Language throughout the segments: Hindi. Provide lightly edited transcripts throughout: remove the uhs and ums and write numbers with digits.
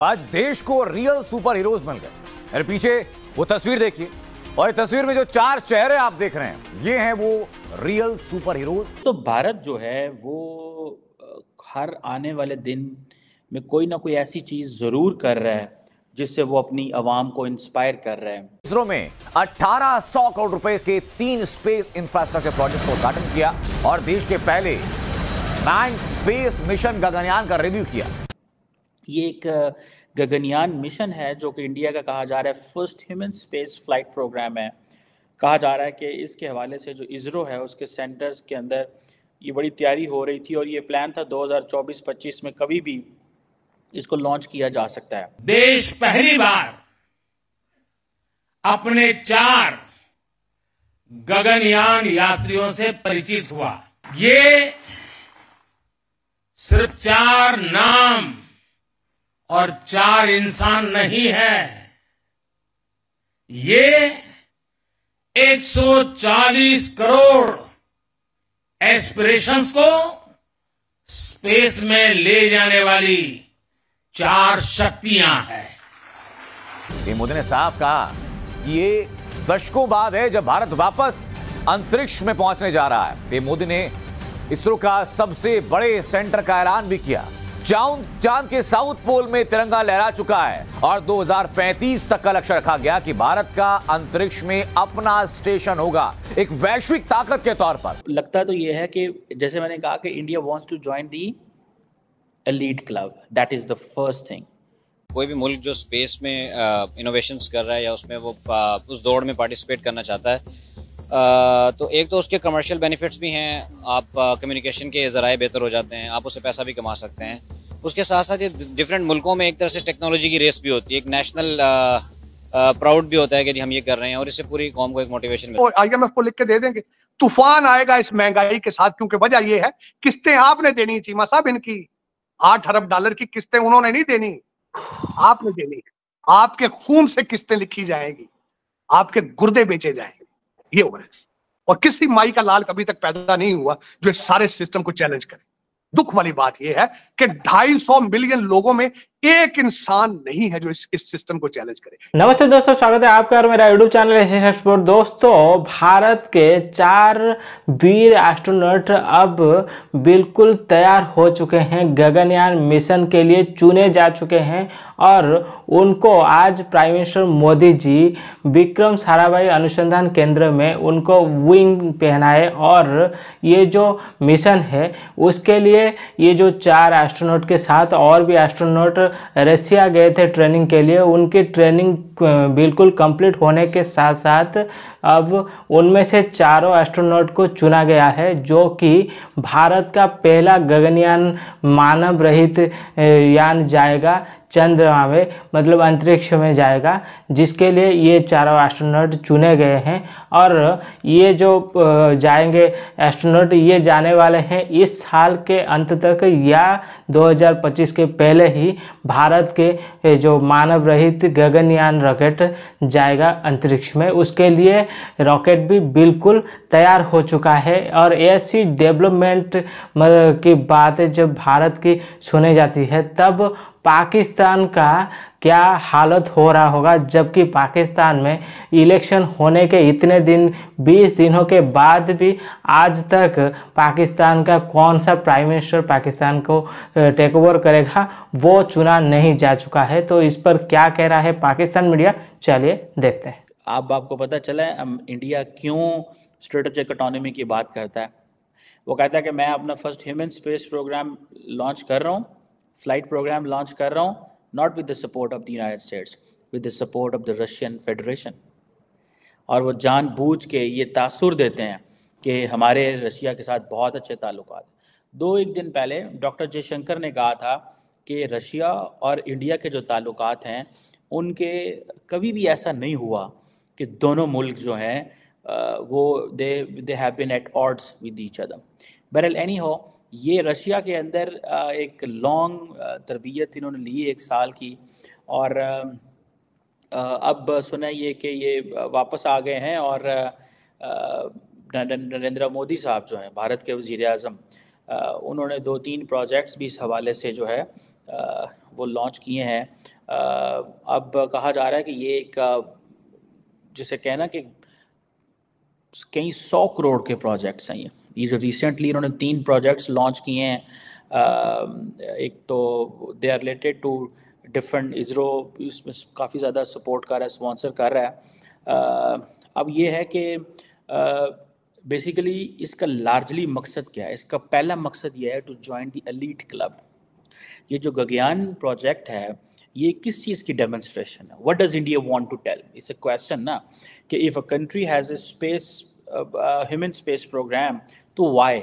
आज देश को रियल सुपर हीरोज मिल गए। मेरे पीछे वो तस्वीर देखिए, और ये तस्वीर में जो चार चेहरे आप देख रहे हैं, ये हैं वो रियल सुपर हीरोज। तो भारत जो है वो हर आने वाले दिन में कोई ना कोई ऐसी चीज जरूर कर रहा है जिससे वो अपनी आवाम को इंस्पायर कर रहा है। इसरो में 1800 करोड़ रुपए के 3 स्पेस इंफ्रास्ट्रक्चर प्रोजेक्ट का उद्घाटन किया और देश के पहले 9 स्पेस मिशन गगनयान का रिव्यू किया। ये एक गगनयान मिशन है जो कि इंडिया का कहा जा रहा है first human space flight programme है। कहा जा रहा है कि इसके हवाले से जो इसरो है उसके सेंटर्स के अंदर ये बड़ी तैयारी हो रही थी और ये प्लान था 2024-25 में कभी भी इसको लॉन्च किया जा सकता है। देश पहली बार अपने 4 गगनयान यात्रियों से परिचित हुआ। ये सिर्फ 4 नाम और 4 इंसान नहीं है, ये 140 करोड़ एस्पिरेशंस को स्पेस में ले जाने वाली 4 शक्तियां हैं। पीएम मोदी ने साफ कहा कि ये दशकों बाद है जब भारत वापस अंतरिक्ष में पहुंचने जा रहा है। पीएम मोदी ने इसरो का सबसे बड़े सेंटर का ऐलान भी किया। चांद के साउथ पोल में तिरंगा लहरा चुका है और 2035 तक का लक्ष्य रखा गया कि भारत का अंतरिक्ष में अपना स्टेशन होगा, एक वैश्विक ताकत के तौर पर। लगता तो यह है कि जैसे मैंने कहा कि India wants to join the elite club, that is the first thing. कोई भी मुल्क जो स्पेस में इनोवेशंस कर रहा है या उसमें वो उस दौड़ में पार्टिसिपेट करना चाहता है, तो एक तो उसके कमर्शियल बेनिफिट्स भी हैं। आप कम्युनिकेशन के ज़राए बेहतर हो जाते हैं, आप उससे पैसा भी कमा सकते हैं। उसके साथ साथ ये डिफरेंट मुल्कों में एक तरह से टेक्नोलॉजी की रेस भी होती है, एक नेशनल प्राउड भी होता है कि हम ये कर रहे हैं और इससे पूरी कौम को एक मोटिवेशन मिलता है। IMF को लिख के दे देंगे, तूफान आएगा इस महंगाई के साथ, क्योंकि वजह ये है किस्तें आपने देनी चीमा साहब। इनकी 8 अरब डॉलर की किस्तें उन्होंने नहीं देनी, आपने देनी है। आपके खून से किस्तें लिखी जाएंगी, आपके गुर्दे बेचे जाएंगे, ये हो रहा है। और किसी माई का लाल कभी तक पैदा नहीं हुआ जो इस सारे सिस्टम को चैलेंज करे। दुख वाली बात यह है कि 250 मिलियन लोगों में एक इंसान नहीं है जो इस सिस्टम को चैलेंज करे। नमस्ते दोस्तों, स्वागत है आपका और मेरा यूट्यूब चैनल एशियन एक्सप्लोर। दोस्तों, भारत के 4 वीर एस्ट्रोनॉट अब बिल्कुल तैयार हो चुके हैं, गगनयान मिशन के लिए चुने जा चुके हैं और उनको आज प्राइम मिनिस्टर मोदी जी विक्रम साराभाई अनुसंधान केंद्र में उनको विंग पहनाए। और ये जो मिशन है उसके लिए ये जो 4 एस्ट्रोनॉट के साथ और भी एस्ट्रोनॉट रसिया गए थे ट्रेनिंग के लिए, उनकी ट्रेनिंग बिल्कुल कंप्लीट होने के साथ साथ अब उनमें से 4 एस्ट्रोनॉट को चुना गया है जो कि भारत का पहला गगनयान मानव रहित यान जाएगा चंद्रमा में, मतलब अंतरिक्ष में जाएगा, जिसके लिए ये 4 एस्ट्रोनॉट चुने गए हैं। और ये जो जाएंगे एस्ट्रोनॉट, ये जाने वाले हैं इस साल के अंत तक या 2025 के पहले ही भारत के जो मानव रहित गगनयान रॉकेट जाएगा अंतरिक्ष में। उसके लिए रॉकेट भी बिल्कुल तैयार हो चुका है। और ऐसी डेवलपमेंट की बातें जब भारत की सुनी जाती है तब पाकिस्तान का क्या हालत हो रहा होगा, जबकि पाकिस्तान में इलेक्शन होने के इतने दिन 20 दिनों के बाद भी आज तक पाकिस्तान का कौन सा प्राइम मिनिस्टर पाकिस्तान को टेक ओवर करेगा वो चुना नहीं जा चुका है। तो इस पर क्या कह रहा है पाकिस्तान मीडिया, चलिए देखते हैं। आपको पता चला है इंडिया क्यों स्ट्रेटेजिक ऑटोनॉमी की बात करता है। वो कहता है कि मैं अपना first human space programme launch कर रहा हूँ, फ्लाइट प्रोग्राम लॉन्च कर रहा हूँ, not with the support of the United States, with the support of the Russian Federation. और वो जानबूझ के ये तासुर देते हैं कि हमारे रशिया के साथ बहुत अच्छे ताल्लुकात हैं। एक दिन पहले डॉक्टर जयशंकर ने कहा था कि रशिया और इंडिया के जो ताल्लुकात हैं उनके कभी भी ऐसा नहीं हुआ कि दोनों मुल्क जो हैं वो they have been at odds with each other. बहरहाल एनी हो, ये रशिया के अंदर एक लॉन्ग तरबियत इन्होंने ली 1 साल की, और अब सुना ये कि ये वापस आ गए हैं। और नरेंद्र मोदी साहब जो हैं भारत के वज़ीर आज़म, उन्होंने 2-3 प्रोजेक्ट्स भी इस हवाले से जो है वो लॉन्च किए हैं। अब कहा जा रहा है कि ये एक जिसे कहना कि कई 100 करोड़ के प्रोजेक्ट्स हैं। ये जो रिसेंटली इन्होंने 3 प्रोजेक्ट्स लॉन्च किए हैं, एक तो they are related to different, ISRO इसमें काफ़ी ज़्यादा सपोर्ट कर रहा है, स्पॉन्सर कर रहा है। अब ये है कि बेसिकली इसका लार्जली मकसद क्या है? इसका पहला मकसद ये है to join the elite club. ये जो गगनयान प्रोजेक्ट है ये किस चीज़ की डेमोन्स्ट्रेशन है? What does India want to tell? It's a question ना, कि if a country has a space human space programme, तो वाई,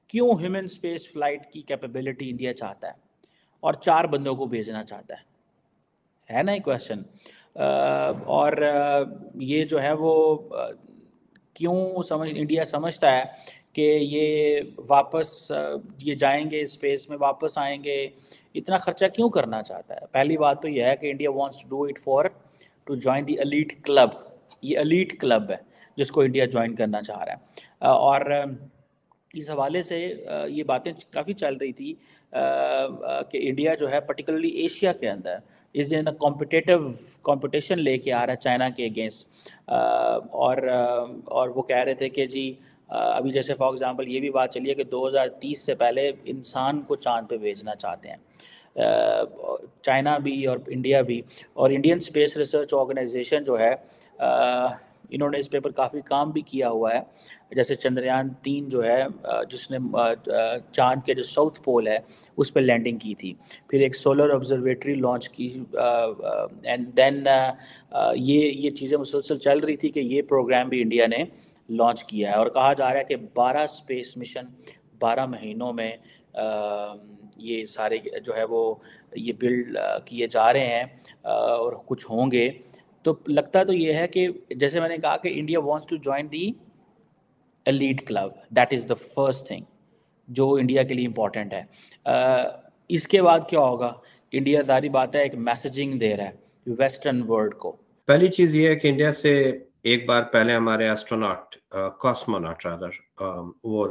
क्यों ह्यूमन स्पेस फ्लाइट की कैपेबिलिटी इंडिया चाहता है और 4 बंदों को भेजना चाहता है ना ये क्वेश्चन। और ये जो है वो क्यों इंडिया समझता है कि ये वापस ये जाएंगे स्पेस में, वापस आएंगे, इतना खर्चा क्यों करना चाहता है? पहली बात तो यह है कि India wants to do it for to join the elite club. ये एलीट क्लब है जिसको इंडिया ज्वाइन करना चाह रहा है। और इस हवाले से ये बातें काफ़ी चल रही थी कि इंडिया जो है पर्टिकुलरली एशिया के अंदर इज़ इन कंपटीशन लेके आ रहा है चाइना के अगेंस्ट। और वो कह रहे थे कि जी अभी जैसे फॉर एग्जांपल ये भी बात चली है कि 2030 से पहले इंसान को चांद पे भेजना चाहते हैं, चाइना भी और इंडिया भी। और इंडियन स्पेस रिसर्च ऑर्गेनाइजेशन जो है इन्होंने इस पेपर काफ़ी काम भी किया हुआ है। जैसे चंद्रयान 3 जो है जिसने चांद के जो साउथ पोल है उस पर लैंडिंग की थी, फिर एक सोलर ऑब्जर्वेटरी लॉन्च की, एंड देन ये चीज़ें मुसलसल चल रही थी कि ये प्रोग्राम भी इंडिया ने लॉन्च किया है। और कहा जा रहा है कि 12 स्पेस मिशन 12 महीनों में ये सारे जो है वो ये बिल्ड किए जा रहे हैं और कुछ होंगे। तो लगता तो ये है कि जैसे मैंने कहा कि India wants to join the elite club, that is the first thing जो इंडिया के लिए इम्पोर्टेंट है। इसके बाद क्या होगा? इंडिया जारी बात है एक मैसेजिंग दे रहा है वेस्टर्न वर्ल्ड को। पहली चीज़ ये है कि इंडिया से एक बार पहले हमारे एस्ट्रोनॉट, कॉस्मोनॉट रादर, वो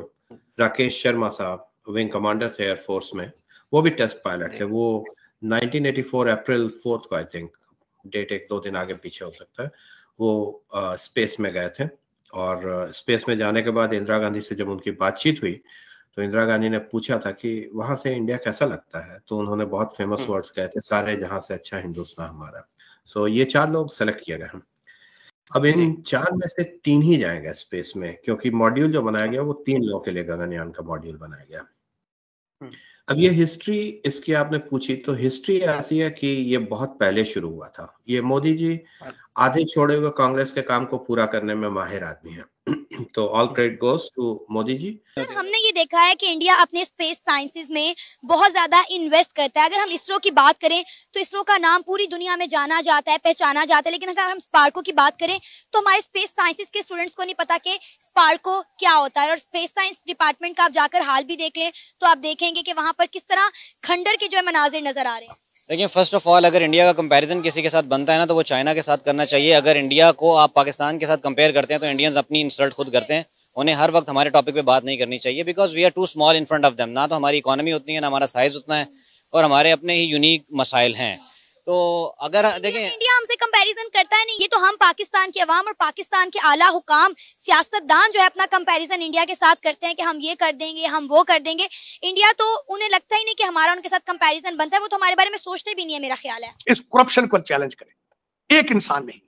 राकेश शर्मा साहब विंग कमांडर थे एयरफोर्स में, वो भी टेस्ट पायलट थे। वो 1984 अप्रैल 4 को, आई थिंक डेट 1-2 दिन आगे पीछे हो सकता है, वो स्पेस में गए थे। और स्पेस में जाने के बाद इंदिरा गांधी से जब उनकी बातचीत हुई तो इंदिरा गांधी ने पूछा था कि वहां से इंडिया कैसा लगता है, तो उन्होंने बहुत फेमस वर्ड्स कहे थे, सारे जहां से अच्छा हिंदुस्तान हमारा। सो ये 4 लोग सेलेक्ट किए गए हैं। अब इन 4 में से 3 ही जाएंगे स्पेस में, क्योंकि मॉड्यूल जो बनाया गया वो 3 लोगों के लिए गगनयान का मॉड्यूल बनाया गया। अब ये हिस्ट्री इसकी आपने पूछी, तो हिस्ट्री ऐसी है कि ये बहुत पहले शुरू हुआ था। ये मोदी जी आधे छोड़े हुए कांग्रेस के काम को पूरा करने में माहिर आदमी है। तो all credit goes to Modi ji. हमने ये देखा है कि इंडिया अपने स्पेस साइंसेस में बहुत ज्यादा इन्वेस्ट करता है। अगर हम इसरो की बात करें तो इसरो का नाम पूरी दुनिया में जाना जाता है, पहचाना जाता है, लेकिन अगर हम स्पार्को की बात करें तो हमारे स्पेस साइंसेस के स्टूडेंट्स को नहीं पता कि स्पार्को क्या होता है। और स्पेस साइंस डिपार्टमेंट का आप जाकर हाल भी देख लें तो आप देखेंगे कि वहां पर किस तरह खंडर के जो है मनाजिर नजर आ रहे हैं। देखिए, फर्स्ट ऑफ ऑल अगर इंडिया का कंपैरिजन किसी के साथ बनता है ना तो वो चाइना के साथ करना चाहिए। अगर इंडिया को आप पाकिस्तान के साथ कंपेयर करते हैं तो इंडियंस अपनी इंसल्ट खुद करते हैं। उन्हें हर वक्त हमारे टॉपिक पे बात नहीं करनी चाहिए, because we are too small in front of them. ना तो हमारी इकोनॉमी उतनी है, ना हमारा साइज उतना है, और हमारे अपने ही यूनिक मसाइल हैं। तो अगर देखें, इंडिया हमसे कंपैरिजन करता है नहीं, ये तो हम पाकिस्तान के अवाम और पाकिस्तान के आला हुकाम सियासतदान जो है अपना कंपैरिजन इंडिया के साथ करते हैं कि हम ये कर देंगे, हम वो कर देंगे। इंडिया तो उन्हें लगता ही नहीं कि हमारा उनके साथ कंपैरिजन बनता है, वो तो हमारे बारे में सोचते भी नहीं है, मेरा ख्याल है। इस करप्शन को चैलेंज करें। एक इंसान नहीं,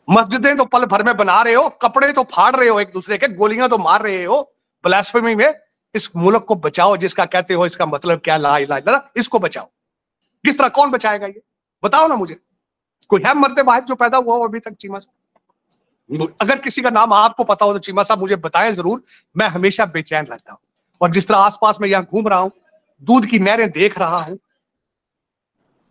मस्जिदें तो पल भर में बना रहे हो, कपड़े तो फाड़ रहे हो एक दूसरे के, गोलियां तो मार रहे हो ब्लास्फेमी में। इस मुल्क को बचाओ जिसका कहते हो इसका मतलब क्या, ला इलाहा इल्लल्लाह, इसको बचाओ। किस तरह, कौन बचाएगा ये बताओ ना मुझे। कोई है मर्द वाहिद जो पैदा हुआ हो अभी तक? चीमा साहब, अगर किसी का नाम आपको पता हो तो चीमा साहब मुझे बताएं जरूर। मैं हमेशा बेचैन रहता हूं, और जिस तरह आसपास में यहां घूम रहा हूं, दूध की नहरें देख रहा हूं,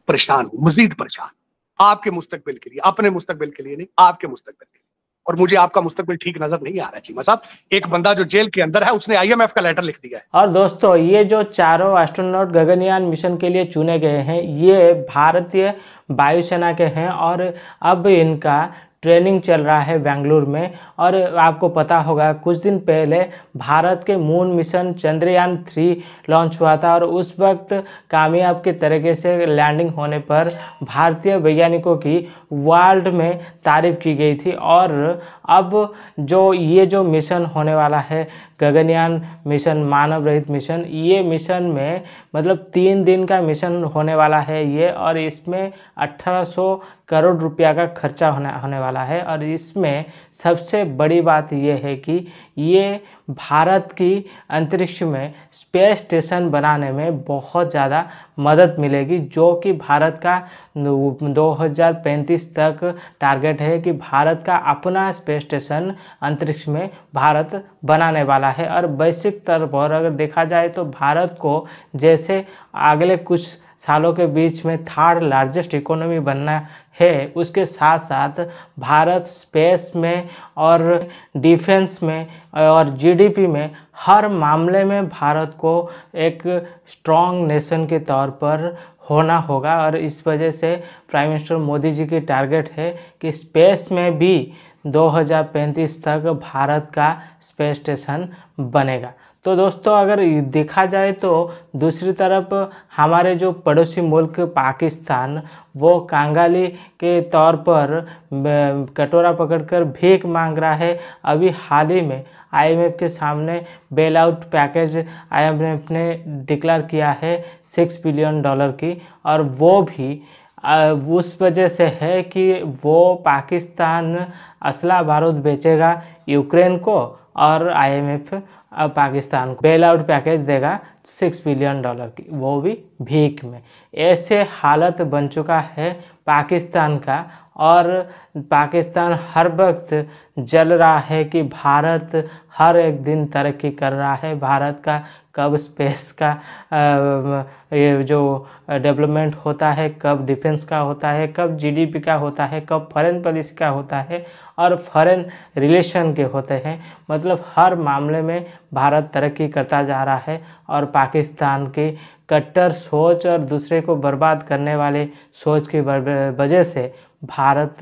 परेशान हूं, मजीद परेशान। आपके मुस्तकबिल के लिए, अपने मुस्तकबिल के लिए नहीं, आपके मुस्तकबिल के लिए। और मुझे आपका मुस्तकबिल ठीक नजर नहीं आ रहा चीमा साहब। एक बंदा जो जेल के अंदर है उसने IMF का लेटर लिख दिया है। और दोस्तों, ये जो चारों एस्ट्रोनॉट गगनयान मिशन के लिए चुने गए हैं, ये भारतीय वायुसेना के हैं और अब इनका ट्रेनिंग चल रहा है बेंगलुरु में। और आपको पता होगा कुछ दिन पहले भारत के मून मिशन चंद्रयान 3 लॉन्च हुआ था और उस वक्त कामयाब के तरीके से लैंडिंग होने पर भारतीय वैज्ञानिकों की वर्ल्ड में तारीफ की गई थी। और अब जो मिशन होने वाला है गगनयान मिशन, मानव रहित मिशन, ये मिशन में मतलब 3 दिन का मिशन होने वाला है ये, और इसमें 1800 करोड़ रुपया का खर्चा होने वाला है। और इसमें सबसे बड़ी बात ये है कि ये भारत की अंतरिक्ष में स्पेस स्टेशन बनाने में बहुत ज़्यादा मदद मिलेगी, जो कि भारत का 2035 तक टारगेट है कि भारत का अपना स्पेस स्टेशन अंतरिक्ष में भारत बनाने वाला है। और वैश्विक स्तर पर अगर देखा जाए तो भारत को जैसे अगले कुछ सालों के बीच में 3rd लार्जेस्ट इकोनॉमी बनना है, उसके साथ साथ भारत स्पेस में और डिफेंस में और जीडीपी में हर मामले में भारत को एक स्ट्रॉन्ग नेशन के तौर पर होना होगा। और इस वजह से प्राइम मिनिस्टर मोदी जी की टारगेट है कि स्पेस में भी 2035 तक भारत का स्पेस स्टेशन बनेगा। तो दोस्तों अगर देखा जाए तो दूसरी तरफ हमारे जो पड़ोसी मुल्क पाकिस्तान, वो कंगाली के तौर पर कटोरा पकड़कर भीख मांग रहा है। अभी हाल ही में आईएमएफ के सामने बेल आउट पैकेज आईएमएफ ने डिक्लेयर किया है $6 बिलियन की, और वो भी उस वजह से है कि वो पाकिस्तान असला बारूद बेचेगा यूक्रेन को, और आईएमएफ पाकिस्तान को बेल आउट पैकेज देगा $6 बिलियन की, वो भी भीख में। ऐसे हालत बन चुका है पाकिस्तान का, और पाकिस्तान हर वक्त जल रहा है कि भारत हर एक दिन तरक्की कर रहा है। भारत का कब स्पेस का ये जो डेवलपमेंट होता है, कब डिफेंस का होता है, कब जीडीपी का होता है, कब फॉरेन पॉलिसी का होता है और फॉरेन रिलेशन के होते हैं। मतलब हर मामले में भारत तरक्की करता जा रहा है, और पाकिस्तान की कट्टर सोच और दूसरे को बर्बाद करने वाले सोच की वजह से भारत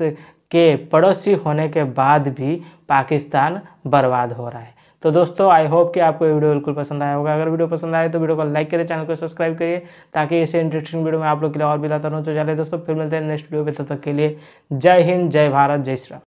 के पड़ोसी होने के बाद भी पाकिस्तान बर्बाद हो रहा है। तो दोस्तों आई होप कि आपको ये वीडियो बिल्कुल पसंद आया होगा। अगर वीडियो पसंद आए तो वीडियो को लाइक करिए, चैनल को सब्सक्राइब करिए, ताकि ऐसे इंटरेस्टिंग वीडियो मैं आप लोग के लिए और भी लाता रहूँ। तो चलिए दोस्तों फिर मिलते हैं नेक्स्ट वीडियो में, तब तक के लिए जय हिंद, जय भारत, जय श्री राम।